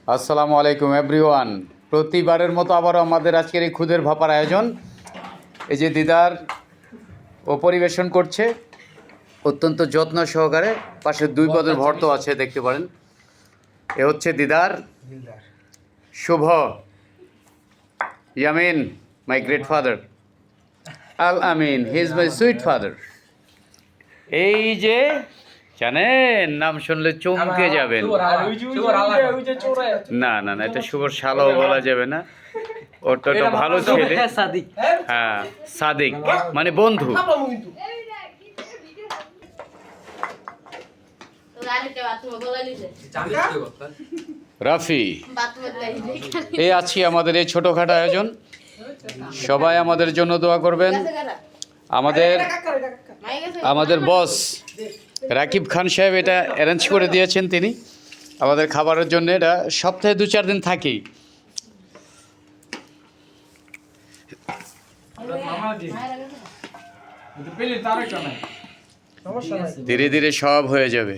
আসসালামু আলাইকুম এভরিওয়ান। প্রতিবারের মতো আবারও আমাদের আজকের এই খুদের ভাপার আয়োজন। এই যে দিদার ও পরিবেশন করছে অত্যন্ত যত্ন সহকারে। পাশে 2 পদের ভর্ত আছে, দেখতে পারেন। এ হচ্ছে Didar Shuvo, Yamin my great father, Al Amin he is my sweet father. এই যে জানেন, নাম শুনলে চমকে যাবেন। না না না, এটা শুভর শালাও বলা যাবে না, ওটা তো ভালো ছেলে। হ্যাঁ, সাদিক মানে বন্ধু। রাফি, এই আছি আমাদের এই ছোটোখাটো আয়োজন। সবাই আমাদের জন্য দোয়া করবেন। আমাদের বস রাকিব খান সাহেব এটা অ্যারেঞ্জ করে দিয়েছেন, তিনি আমাদের খাবারের জন্য। এটা সপ্তাহে 2-4 দিন থাকি। ধীরে ধীরে সব হয়ে যাবে।